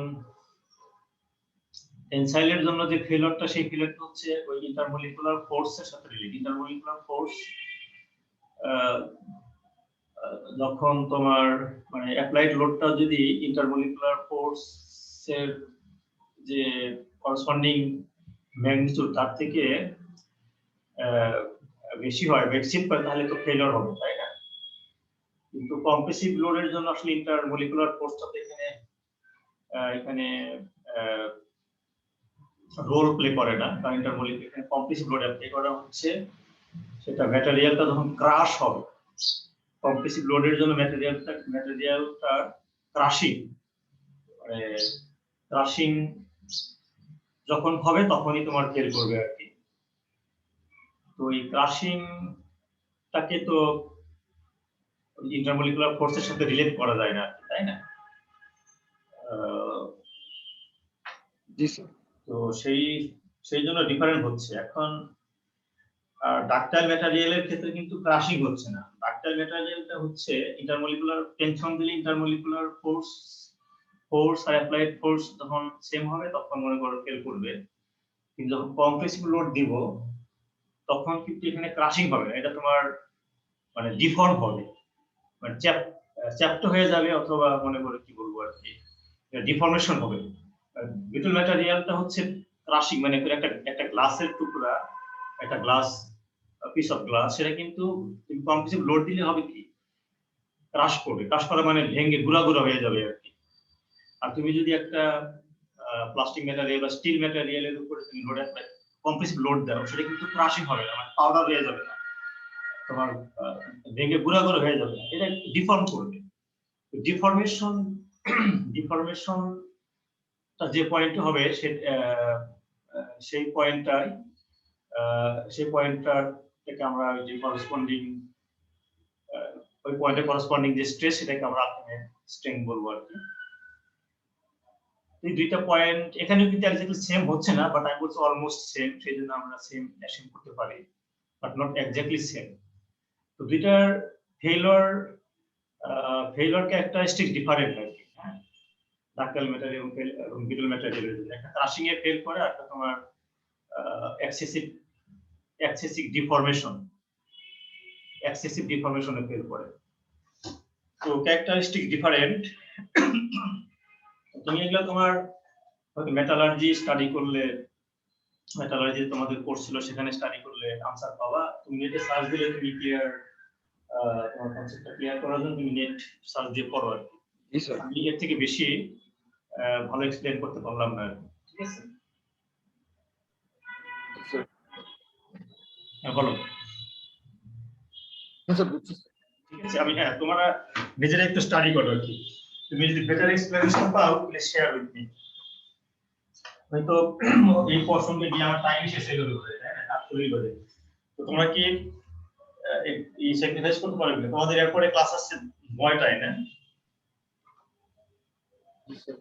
টেনসাইলের জন্য যে ফেলিওরটা, সেই ফেলিওরটা হচ্ছে ওই ইন্টারমলিকুলার ফোর্সের সাথে রিলেটেড। ইন্টারমলিকুলার ফোর্স যখন তোমার মানে অ্যাপ্লাইড লোডটা যদি ইন্টারমলিকুলার ফোর্সের যে করসপন্ডিং ম্যাগনিটিউড তার থেকে বেশি হয়, এক্সিড করে, তাহলে তো ফেলিওর হবে, তাই না? কিন্তু কম্প্রেসিভ লোডের জন্য আসলে ইন্টারমলিকুলার ফোর্সটা এখানে রোল প্লে করে না, কারণ ইন্টারমলিকুলার কম্প্রেসিভ লোড অ্যাপ্লাই করা হচ্ছে সেটা ম্যাটেরিয়ালটা যখন ক্রাশ হবে, কম্প্রেসিভ লোডের জন্য ম্যাটেরিয়ালটা ক্রাশিং, মানে ক্রাশিং যখন হবে তখনই তোমার ফেল করবে আর কি। তো এই ক্রাশিংটাকে তো ইন্টারমলিকুলার ফোর্সের সাথে রিলেট করা যায় না, তাই না? জি স্যার। তো সেই জন্য ডিফারেন্ট হচ্ছে। এখন ডাক্টাইল ম্যাটেরিয়ালের ক্ষেত্রে কিন্তু ক্রাশিং হচ্ছে না। ডাক্টাইল ম্যাটেরিয়ালটা হচ্ছে ইন্টারমলিকুলার টেনশন দিলে ইন্টারমলিকুলার ফোর্স আর অ্যাপ্লাইড ফোর্স যখন সেম হবে তখন মনে করো ফেল করবে, কিন্তু যখন কম্প্রেসিভ লোড দিব তখন কিন্তু এখানে ক্রাশিং হবে না, এটা তোমার মানে ডিফর্ম হবে, মানে চ্যাপ্ট হয়ে যাবে, অথবা মনে করো কি বলবো আর কি, ডিফর্মেশন হবে। ব্রিটল ম্যাটেরিয়ালটা হচ্ছে ক্রাশিং, মানে একটা গ্লাসের টুকরা, একটা গ্লাস পিস অফ গ্লাস, সেটা কিন্তু কম্প্রেসিভ লোড দিলে হবে কি ক্রাশ করবে, ক্রাশ করা মানে ভেঙে গুঁড়া গুঁড়া হয়ে যাবে আর কি। আর তুমি যদি একটা প্লাস্টিক ম্যাটেরিয়াল বা স্টিল ম্যাটেরিয়ালের উপরে তুমি লোড কম্প্রেসিভ লোড দাও, সেটা কিন্তু ক্রাশিং হবে না, মানে পাউডার হয়ে যাবে না, তোমার ভেঙে গুঁড়া গুঁড়া হয়ে যাবে না, এটা ডিফর্ম করবে। ডিফরমেশনটা যে পয়েন্ট হবে সেই পয়েন্টটার থেকে আমরা যে করসপন্ডিং ওই পয়েন্টে করসপন্ডিং যে স্ট্রেস, সেটাকে আমরা স্ট্রেন বলবো আর কি। এই দুইটা পয়েন্ট এখানে কিন্তু এক্স্যাক্টলি সেম হচ্ছে না, বাট আমি বলছি অলমোস্ট সেম, সেই জন্য আমরা সেম অ্যাসিউম করতে পারি, বাট নট এক্স্যাক্টলি সেম। তো দুইটার ফেইলর ক্যারেক্টারিস্টিক ডিফারেন্ট আর কি। হ্যাঁ, ডাক্টাইল ম্যাটেরিয়াল এবং ব্রিটল ম্যাটেরিয়ালের জন্য একটা ক্রাশিং এ ফেল করে, আর একটা তোমার এক্সেসিভ ডিফরমেশনে ফেল করে। তো ক্যারেক্টারিস্টিক ডিফারেন্ট। তুমি এগুলো তোমার হয়তো মেটালার্জি স্টাডি করলে, মেটালার্জি তোমাদের কোর্স ছিল, সেখানে স্টাডি করলে আনসার পাবা। তুমি নেটে সার্চ দিলে তুমি তোমার কনসেপ্টটা ক্লিয়ার করার জন্য তুমি নেট সার্চ দিয়ে পড়ো আর কি। জি স্যার। আমি এর থেকে বেশি ভালো এক্সপ্লেন করতে পারলাম না, ঠিক আছে? স্যার। হ্যাঁ বলো। স্যার বুঝছি স্যার। ঠিক আছে, আমি তোমরা নিজেরা একটু স্টাডি করো আর কি। তুমি যদি বেটার এক্সপ্লেনেশন পাও প্লিজ শেয়ার উইথ মি। হয়তো এই প্রসঙ্গে গিয়ে আমার টাইম শেষ হয়ে গেল, আসলেই। তো তোমরা কি এই স্যাক্রিফাইস করতে পারবে? তোমাদের এরপরে ক্লাস আসছে 9টায় না? জি স্যার।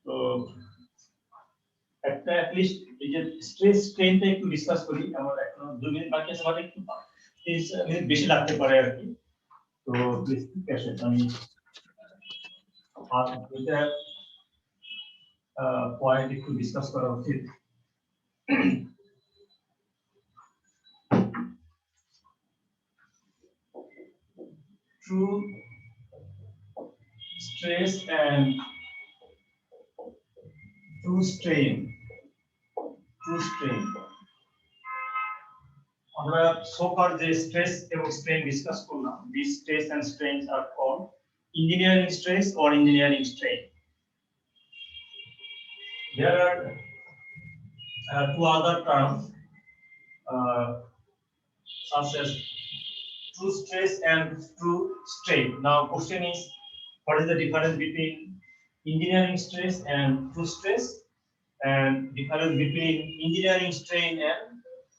তো একটা অ্যাটলিস্ট এই যে স্ট্রেস স্ট্রেনটা একটু ডিসকাস করি। আমার এখনো 2 মিনিট বাকি আছে, মানে একটু 30 মিনিট বেশি লাগতে পারে আর কি। তো প্লিজ পেশেন্ট, আমি আর এটা পয়েন্ট একটু ডিসকাস করা উচিত। True stress and true strain. আমরা সোফার যে স্ট্রেস এবং স্ট্রেন ডিসকাস করলাম, these stress and strains are called engineering stress or engineering strain. There are two other terms such as true stress and true strain. Now question is, what is the difference between engineering stress and true stress, and difference between engineering strain and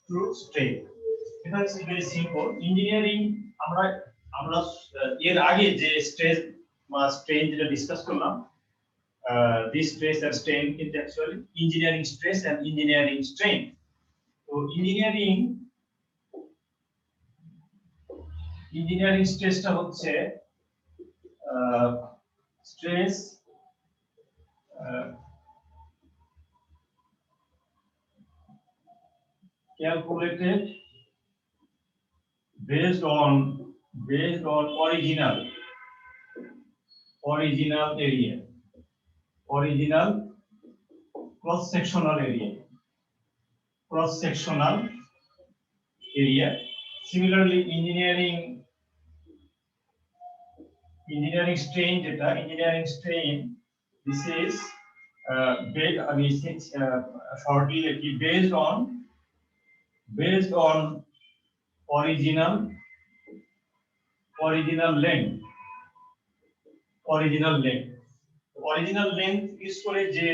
true strain? Difference is very simple. Engineering আমরা এর আগে যে stress বা strain যেটা discuss করলাম, this stress and strain is actually engineering stress and engineering strain. তো engineering স্ট্রেসটা হচ্ছে stress calculated based on original area, original cross sectional area. Similarly, engineering strain, this is I mean, shortly, based on original length, original length use করে যে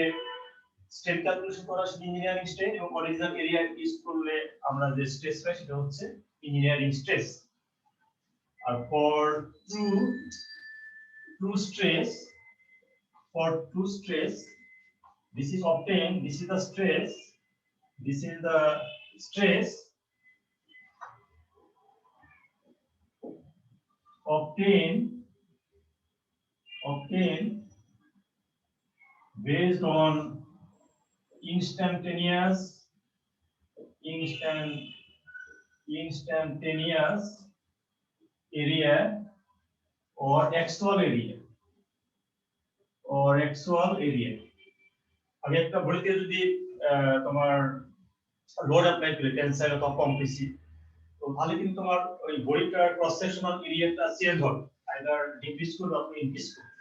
strain calculation করা সেটা engineering strain, এবং original area use করলে আমরা যে stress পাই সেটা হচ্ছে ইঞ্জিনিয়ারিং স্ট্রেস। আর for true stress, this is obtained, this is the stress obtained based on instantaneous area or actual area আমি একটা বলিতে যদি তোমার লোড অ্যাপ্লাই করি টেনসাইল অথবা কম্প্রেসিভ, তো তাহলে কিন্তু তোমার ওই বডিটার ক্রস সেকশনাল এরিয়াটা চেঞ্জ হবে, আইদার ডিক্রিজ করবে অথবা ইনক্রিজ করবে।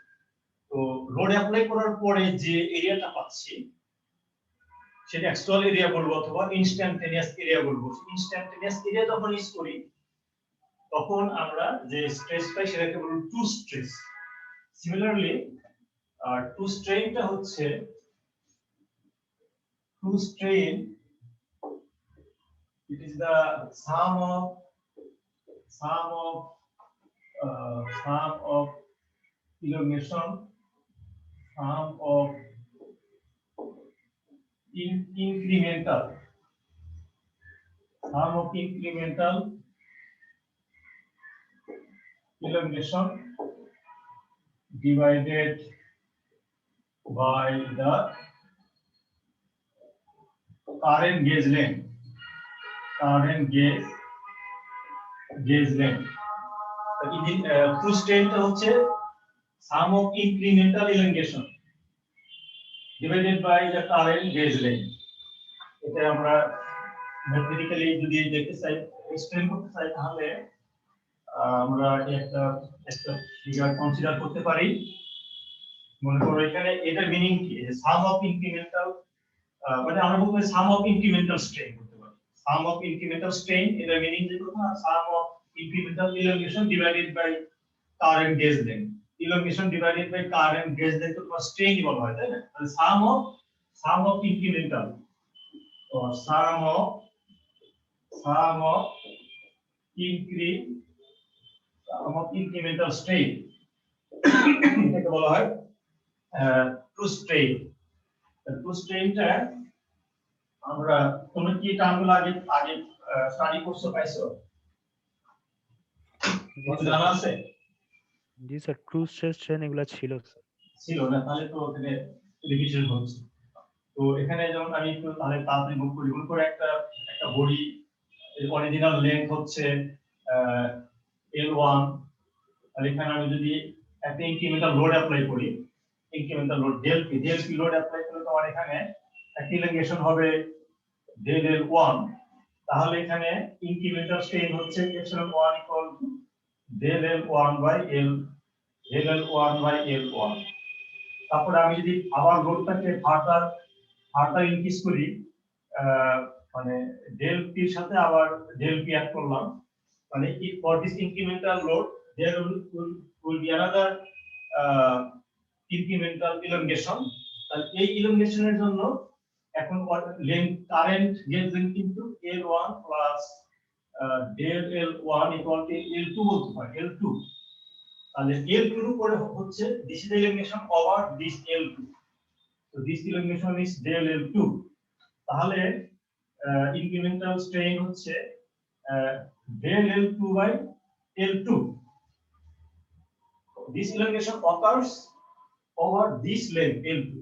তো লোড অ্যাপ্লাই করার পরে যে এরিয়াটা পাচ্ছি সেটা অ্যাকচুয়াল এরিয়া বলবো অথবা ইনস্ট্যান্টেনিয়াস এরিয়া বলবো। ইনস্ট্যান্টেনিয়াস এরিয়া যখন ইউজ করি তখন আমরা যে স্ট্রেস পাই সেটাকে বলবো টু স্ট্রেস। সিমিলারলি টু স্ট্রেইনটা হচ্ছে it is the sum of elongation, sum of incremental elongation divided by the current gauge length. True strength হচ্ছে sum of incremental elongation divided by the current gauge length. এটা আমরা mathematically যদি দেখতে চাই, explain করতে চাই, তাহলে আমরা একটা ফিগার কনসিডার করতে পারি। মনে করো এখানে এটার মিনিং কি, সাম অফ ইনক্রিমেন্টাল, মানে আমরা বলবো সাম অফ ইনক্রিমেন্টাল স্ট্রেন করতে পারি। সাম অফ ইনক্রিমেন্টাল স্ট্রেন এটার মিনিং যে কথা, sum of incremental elongation divided by current gauge length. Elongation divided by current gauge length তো স্ট্রেন বলা হয়, তাই না? তাহলে sum of incremental or sum of incremental strain এটাকে বলা হয় টু স্ট্রেইন। টু স্ট্রেইনটা আমরা, তোমরা কি টার্মগুলো আগে স্টাডি করছো, পাইছো, জানা আছে? জি স্যার, ট্রু স্ট্রেস স্ট্রেন এগুলা ছিল না? তাহলে তো ওখানে রিভিশন হচ্ছে। তো এখানে যেমন আমি একটু তাহলে তাড়াতাড়ি মুভ করে একটা বডি অরিজিনাল লেন্থ হচ্ছে L1, আর এখানে আমি যদি একটা ইনক্রিমেন্টাল লোড অ্যাপ্লাই করি, ইনক্রিমেন্টাল লোড ডেলপি লোড অ্যাপ্লাই করলে তোমার এখানে একটা ইলংগেশন হবে del L1, তাহলে এখানে ইনক্রিমেন্টাল স্ট্রেন হচ্ছে ε1 del L1 by L1। তারপরে আমি যদি আবার লোডটাকে ফার্দার ইনক্রিজ করি, মানে ডেল পি এর সাথে আবার ডেল পি অ্যাড করলাম, মানে for this incremental load there will be another incremental elongation। তাহলে এই elongationের জন্য এখন লেন্থ, কারেন্ট গেজ লেন্থ কিন্তু L1 plus del L1 equal to L2 বলতে হয়, L2। তাহলে L2 এর উপরে হচ্ছে this is the elongation over this L2, so this elongation is del L2। তাহলে incremental strain হচ্ছে del L2 by L2। This elongation occurs over this length L2,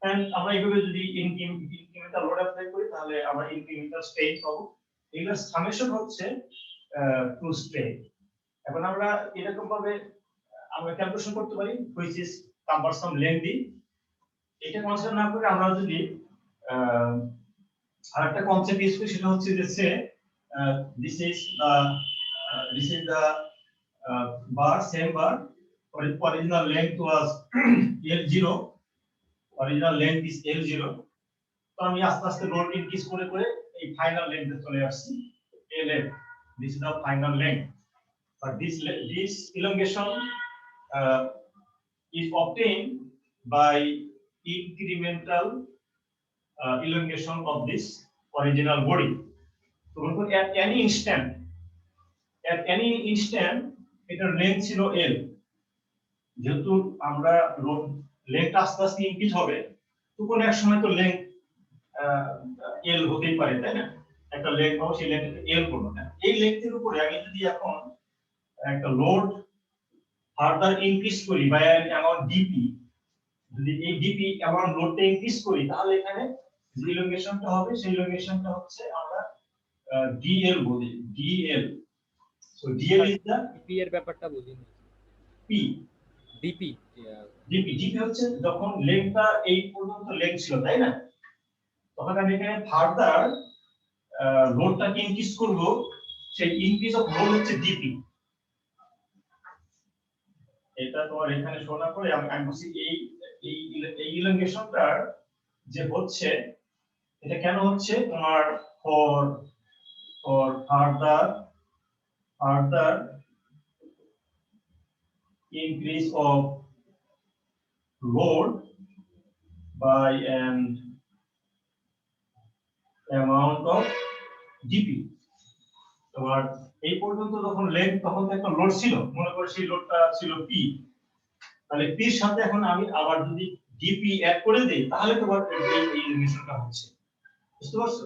and আমরা এইভাবে যদি incremental load apply করি তাহলে আমরা incremental strain পাবো। এগুলোর সামেশন হচ্ছে true strain। এখন আমরা এরকম ভাবে আমরা ক্যালকুলেশন করতে পারি which is cumbersome lengthy। এটা কনসিডার না করে আমরা যদি আরেকটা কনসেপ্ট ইউজ করি, সেটা হচ্ছে যে this is the bar, same bar, original length was L0, original length is L0, তো আমি আস্তে আস্তে লোড ইনক্রিজ করে করে এই ফাইনাল লেন্থে চলে আসছি LF, this is the final length, but this elongation is obtained by incremental elongation of this original body. So at any instant এটার লেন্থ ছিল L, যেহেতু আমরা লেন্থ আস্তে আস্তে ইনক্রিজ হবে, তো কোন এক সময় তো লেন্থ L হতেই পারে, তাই না? একটা লেন্থ পাবো, সেই লেন্থ L করবো না, এই লেন্থের উপরে আমি যদি এখন একটা লোড ফার্দার ইনক্রিজ করি বাই অ্যান অ্যামাউন্ট ডিপি, যদি এই ডিপি অ্যামাউন্ট লোডটা ইনক্রিজ করি, তাহলে এখানে যে ইলংগেশনটা হবে সেই ইলংগেশনটা হচ্ছে আমরা ডিএল বলি, DL. So DL is the DP এর ব্যাপারটা বুঝিনি। পি ডিপি ডিপি হচ্ছে যখন লেন্থটা এই পর্যন্ত লেন্থ ছিল, তাই না? তখন আমি এখানে ফার্দার লোডটাকে ইনক্রিজ করব, সেই ইনক্রিজ অফ লোড হচ্ছে ডিপি। এটা তোমার এখানে শোনা করে আমি বলছি এই এই ইলংগেশনটার যে হচ্ছে, এটা কেন হচ্ছে তোমার for further increase of load by an amount of dp। তোমার এই পর্যন্ত যখন লেন্থ, তখন তো একটা লোড ছিল, মনে করো সেই লোডটা ছিল p, তাহলে p এর সাথে এখন আমি আবার যদি dp অ্যাড করে দেই, তাহলে তোমার এই ইলংগেশনটা হচ্ছে, বুঝতে পারছো?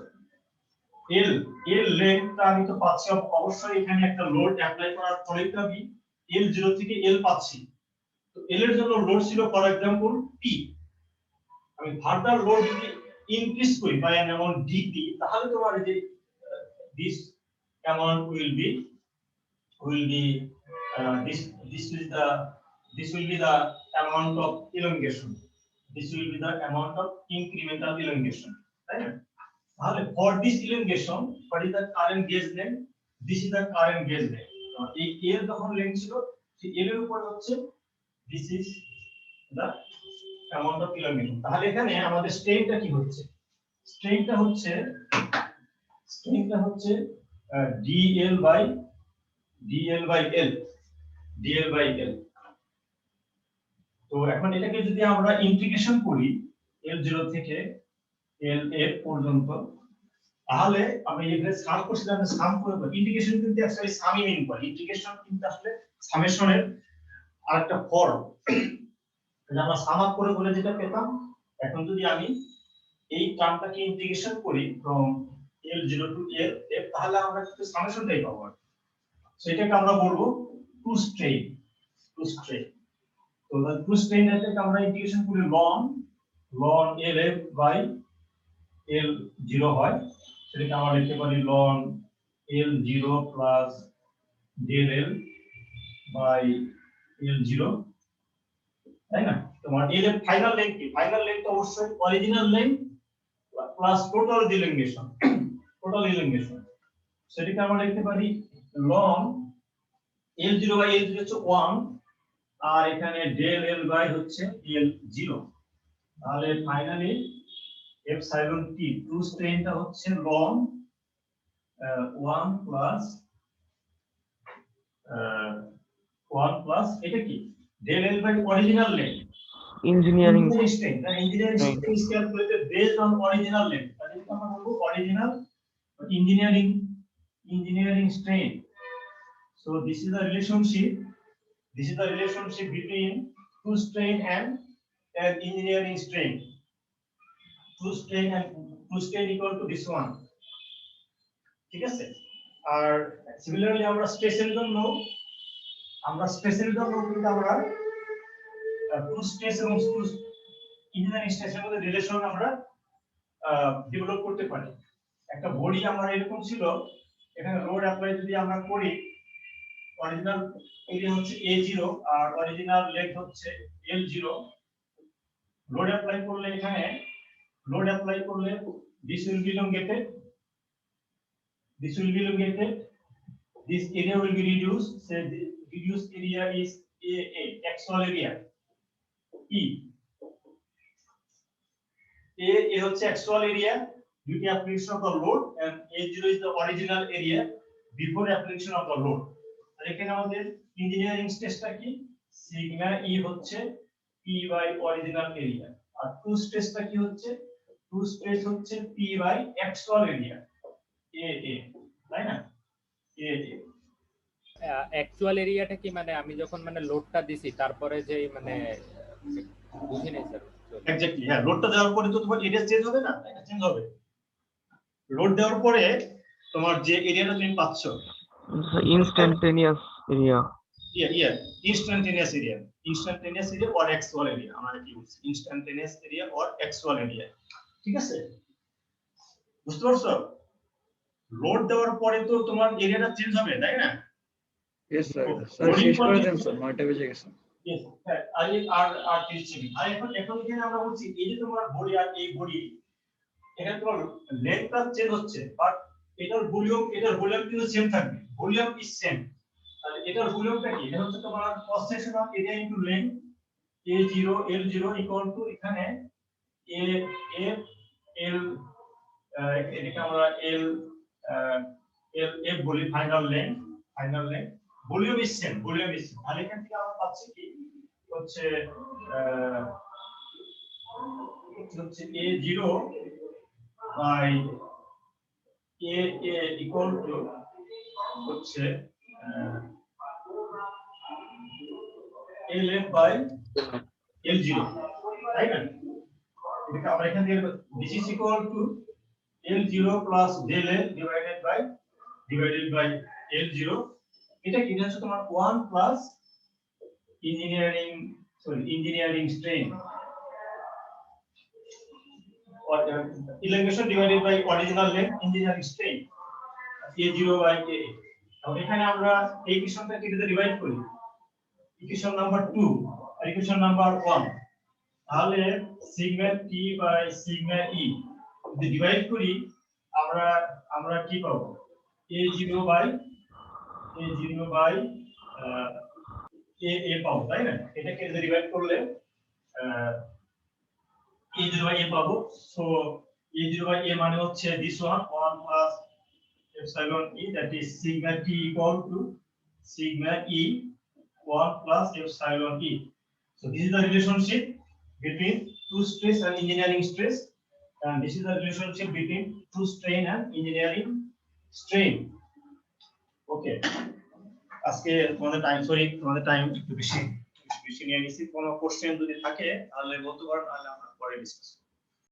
এল লেন্থটা আমি তো পাচ্ছি, অবশ্যই এখানে একটা লোড অ্যাপ্লাই করার পরেই তো আমি L0 থেকে L পাচ্ছি, তো L এর জন্য লোড ছিল ফর एग्जांपल P, আমি ফার্দার লোড যদি ইনক্রিজ করি বাই অ্যান অ্যামাউন্ট dP, তাহলে তোমার এই যে this amount will be this will be the amount of elongation, this will be the amount of incremental elongation, তাই না? তাহলে for this elongation, what is the current gauge length? This is the current gauge length। এই এর যখন length ছিল, সেই এর এর উপর হচ্ছে this is the amount of elongation। তাহলে এখানে আমাদের স্ট্রেনটা কি হচ্ছে? স্ট্রেনটা হচ্ছে dl by L। তো এখন এটাকে যদি আমরা ইন্টিগ্রেশন করি L0 থেকে LF পর্যন্ত, তাহলে আমি এখানে সাম করছিলাম, সাম করে ইন্টিগ্রেশন কিন্তু অ্যাকচুয়ালি সামই মিন করে, ইন্টিগ্রেশন কিন্তু আসলে সামেশনের আরেকটা ফর্ম, যে আমরা সাম আপ করে বলে যেটা পেতাম, এখন যদি আমি এই টার্মটাকে ইন্টিগ্রেশন করি ফ্রম L0 টু LF, তাহলে আমরা কিন্তু সামেশনটাই পাবো। সো এটাকে আমরা বলবো টু স্ট্রেন। তো টু স্ট্রেন এটাকে আমরা ইন্টিগ্রেশন করি ln LF বাই L0 হয়, সেটাকে আমরা লিখতে পারি ln L0 plus del L by L0, তাই না? তোমার L এর ফাইনাল লেন্থ কি? ফাইনাল লেন্থ অবশ্যই original length plus total elongation, সেটাকে আমরা লিখতে পারি ln L0 বাই L0 হচ্ছে 1, আর এখানে del L বাই হচ্ছে L0, তাহলে ফাইনালি এপসাইলন টি টু স্ট্রেনটা হচ্ছে ln 1 প্লাস এটা কি del L by original length, Engineering strength, the engineering strength is calculated based on original length, that is আমরা বলবো original engineering strain। So this is the relationship between two strain and an engineering strain, two strain equal to this one, ঠিক আছে? আর similarly আমরা স্ট্রেসের জন্য কিন্তু আমরা two stress এবং টু ইঞ্জিনিয়ারিং স্ট্রেসের মধ্যে রিলেশন আমরা ডেভেলপ করতে পারি। একটা বডি আমার এরকম ছিল, এখানে লোড অ্যাপ্লাই যদি আমরা করি, অরিজিনাল এরিয়া হচ্ছে A0 আর অরিজিনাল লেন্থ হচ্ছে L0, লোড অ্যাপ্লাই করলে this will be elongated, this area will be reduced, say the reduced area is AA, actual area E, A হচ্ছে actual area due to application of the load and A0 is the original area before application of the load. আর এখানে আমাদের engineering স্ট্রেসটা কি sigma E হচ্ছে P by original area আর true স্ট্রেসটা কি হচ্ছে টু স্ট্রেস হচ্ছে P by actual area A তাই না A অ্যাকচুয়াল এরিয়াটা কি মানে আমি যখন মানে লোডটা দিছি তারপরে যে মানে বুঝি নাই স্যার এক্স্যাক্টলি হ্যাঁ লোডটা দেওয়ার পরে তো তোমার এরিয়া চেঞ্জ হবে না চেঞ্জ হবে লোড দেওয়ার পরে তোমার যে এরিয়াটা তুমি পাচ্ছ instantaneous area. instantaneous area or actual area আমরা কি বলছি instantaneous area or actual area ঠিক আছে বুঝতে পারছো লোড দেওয়ার পরে তো তোমার এরিয়াটা চেঞ্জ হবে তাই না Yes, sir. Sir, শেষ করে দেন স্যার, 9টা বেজে গেছে। Yes, হ্যাঁ আর 30 সেকেন্ড আর এখন এখানে আমরা বলছি এই যে তোমার বডি আর এই বডি এখানে তোমার লেন্থটা চেঞ্জ হচ্ছে বাট এটার ভলিউম কিন্তু সেম থাকবে ভলিউম ইজ সেম তাহলে এটার ভলিউমটা কি এটা হচ্ছে তোমার cross sectional area into length A0 L0 equal to এখানে A F L এটাকে আমরা L F বলি final length volume is same তাহলে এখান থেকে আমরা পাচ্ছি কি হচ্ছে A0 by A equal to হচ্ছে LF by L0 তাই না এটা আমরা এখান থেকে this is equal to L0 plus del L divided by L0 এটা কি হচ্ছে তোমার 1 plus engineering strain or elongation divided by original length engineering strain A0 by A তাহলে এখানে আমরা এই ইকুয়েশনটাকে এটাতে ডিভাইড করি ইকুয়েশন নাম্বার 2 আর ইকুয়েশন নাম্বার 1 তাহলে সিগমা T বাই সিগমা E যদি ডিভাইড করি আমরা কি পাবো A0 বাই A পাবো তাই না এটাকে যদি ডিভাইড করলে A0 by A পাবো সো A0 by A মানে হচ্ছে this one 1 plus epsilon E that is sigma T equal to sigma E 1 plus epsilon E. So this is the relationship between two stress and engineering stress and this is the relationship between two strain and engineering strain. Okay. আজকে তোমাদের time একটু বেশি নিয়ে নিছি কোনো question যদি থাকে তাহলে বলতে পারো নাহলে আমরা পরে ডিসকাস